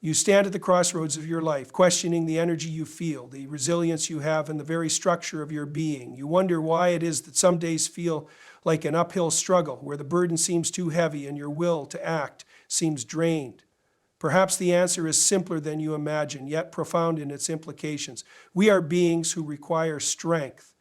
You stand at the crossroads of your life, questioning the energy you feel, the resilience you have, and the very structure of your being. You wonder why it is that some days feel like an uphill struggle, where the burden seems too heavy and your will to act seems drained. Perhaps the answer is simpler than you imagine, yet profound in its implications. We are beings who require strength,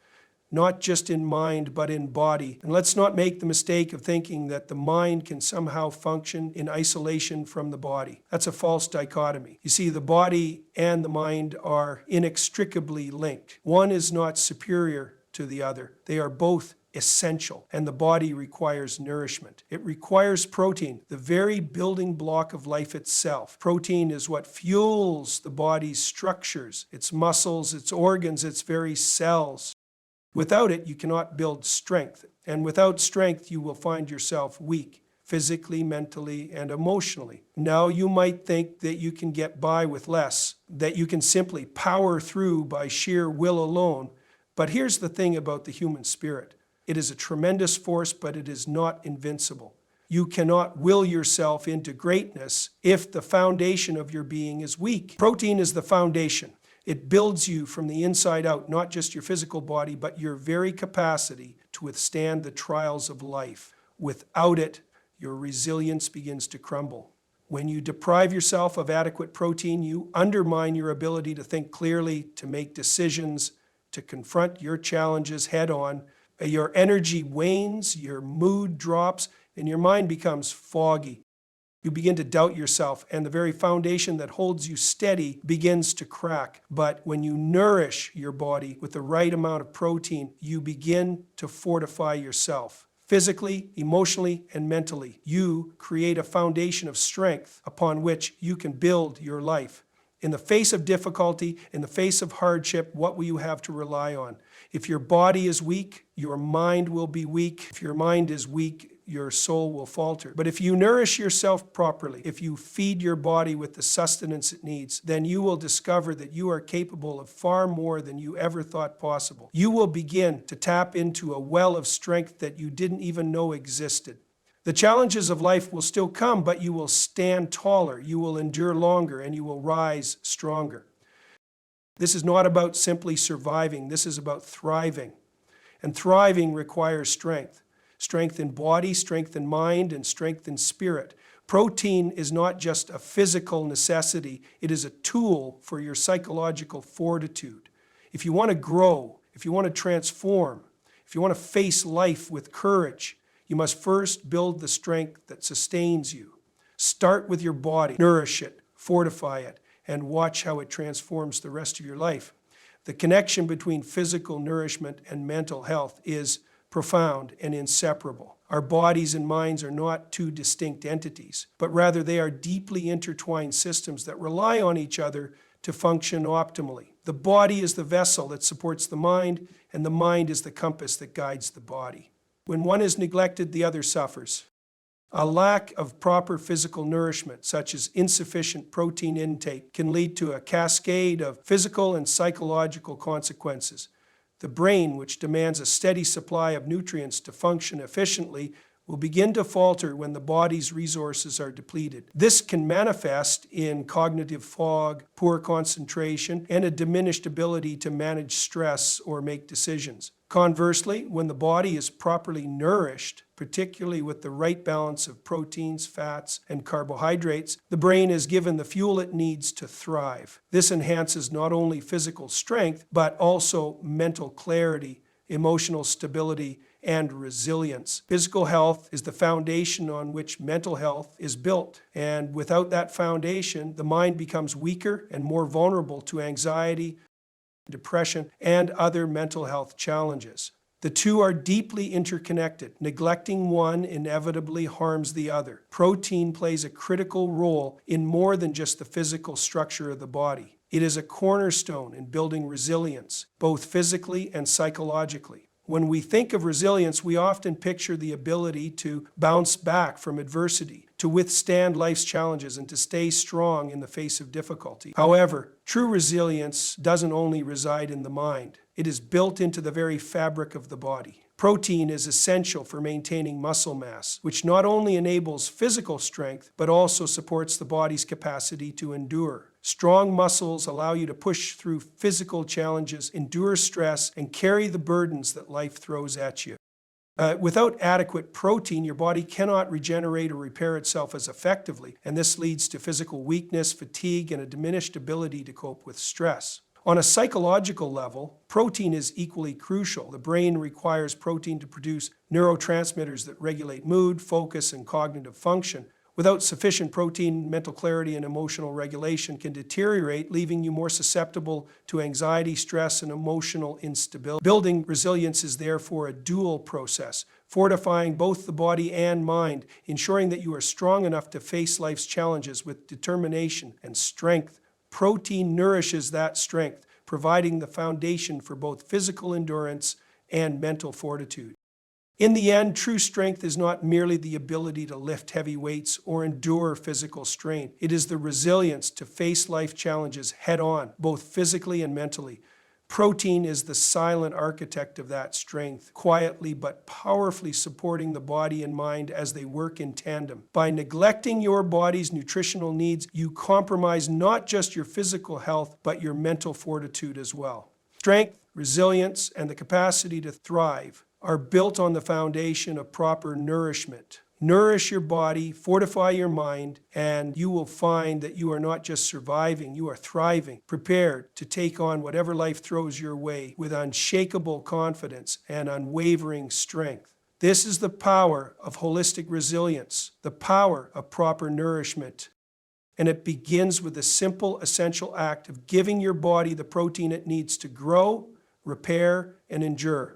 not just in mind, but in body. And let's not make the mistake of thinking that the mind can somehow function in isolation from the body. That's a false dichotomy. You see, the body and the mind are inextricably linked. One is not superior to the other. They are both essential, and the body requires nourishment. It requires protein, the very building block of life itself. Protein is what fuels the body's structures, its muscles, its organs, its very cells. Without it, you cannot build strength, and without strength, you will find yourself weak, physically, mentally, and emotionally. Now, you might think that you can get by with less, that you can simply power through by sheer will alone, but here's the thing about the human spirit. It is a tremendous force, but it is not invincible. You cannot will yourself into greatness if the foundation of your being is weak. Protein is the foundation. It builds you from the inside out, not just your physical body, but your very capacity to withstand the trials of life. Without it, your resilience begins to crumble. When you deprive yourself of adequate protein, you undermine your ability to think clearly, to make decisions, to confront your challenges head on. Your energy wanes, your mood drops, and your mind becomes foggy. You begin to doubt yourself, and the very foundation that holds you steady begins to crack. But when you nourish your body with the right amount of protein, you begin to fortify yourself. Physically, emotionally, and mentally, you create a foundation of strength upon which you can build your life. In the face of difficulty, in the face of hardship, what will you have to rely on? If your body is weak, your mind will be weak. If your mind is weak, your soul will falter. But if you nourish yourself properly, if you feed your body with the sustenance it needs, then you will discover that you are capable of far more than you ever thought possible. You will begin to tap into a well of strength that you didn't even know existed. The challenges of life will still come, but you will stand taller, you will endure longer, and you will rise stronger. This is not about simply surviving. This is about thriving. And thriving requires strength. Strength in body, strength in mind, and strength in spirit. Protein is not just a physical necessity. It is a tool for your psychological fortitude. If you want to grow, if you want to transform, if you want to face life with courage, you must first build the strength that sustains you. Start with your body, nourish it, fortify it, and watch how it transforms the rest of your life. The connection between physical nourishment and mental health is profound and inseparable. Our bodies and minds are not two distinct entities, but rather they are deeply intertwined systems that rely on each other to function optimally. The body is the vessel that supports the mind, and the mind is the compass that guides the body. When one is neglected, the other suffers. A lack of proper physical nourishment, such as insufficient protein intake, can lead to a cascade of physical and psychological consequences. The brain, which demands a steady supply of nutrients to function efficiently, will begin to falter when the body's resources are depleted. This can manifest in cognitive fog, poor concentration, and a diminished ability to manage stress or make decisions. Conversely, when the body is properly nourished, particularly with the right balance of proteins, fats, and carbohydrates, the brain is given the fuel it needs to thrive. This enhances not only physical strength, but also mental clarity, emotional stability, and resilience. Physical health is the foundation on which mental health is built. And without that foundation, the mind becomes weaker and more vulnerable to anxiety, depression, and other mental health challenges. The two are deeply interconnected. Neglecting one inevitably harms the other. Protein plays a critical role in more than just the physical structure of the body. It is a cornerstone in building resilience, both physically and psychologically. When we think of resilience, we often picture the ability to bounce back from adversity, to withstand life's challenges, and to stay strong in the face of difficulty. However, true resilience doesn't only reside in the mind. It is built into the very fabric of the body. Protein is essential for maintaining muscle mass, which not only enables physical strength, but also supports the body's capacity to endure. Strong muscles allow you to push through physical challenges, endure stress, and carry the burdens that life throws at you. Without adequate protein, your body cannot regenerate or repair itself as effectively, and this leads to physical weakness, fatigue, and a diminished ability to cope with stress. On a psychological level, protein is equally crucial. The brain requires protein to produce neurotransmitters that regulate mood, focus, and cognitive function. Without sufficient protein, mental clarity and emotional regulation can deteriorate, leaving you more susceptible to anxiety, stress, and emotional instability. Building resilience is therefore a dual process, fortifying both the body and mind, ensuring that you are strong enough to face life's challenges with determination and strength. Protein nourishes that strength, providing the foundation for both physical endurance and mental fortitude. In the end, true strength is not merely the ability to lift heavy weights or endure physical strain. It is the resilience to face life challenges head on, both physically and mentally. Protein is the silent architect of that strength, quietly but powerfully supporting the body and mind as they work in tandem. By neglecting your body's nutritional needs, you compromise not just your physical health, but your mental fortitude as well. Strength, resilience, and the capacity to thrive are built on the foundation of proper nourishment. Nourish your body, fortify your mind, and you will find that you are not just surviving, you are thriving, prepared to take on whatever life throws your way with unshakable confidence and unwavering strength. This is the power of holistic resilience, the power of proper nourishment. And it begins with the simple, essential act of giving your body the protein it needs to grow, repair, and endure.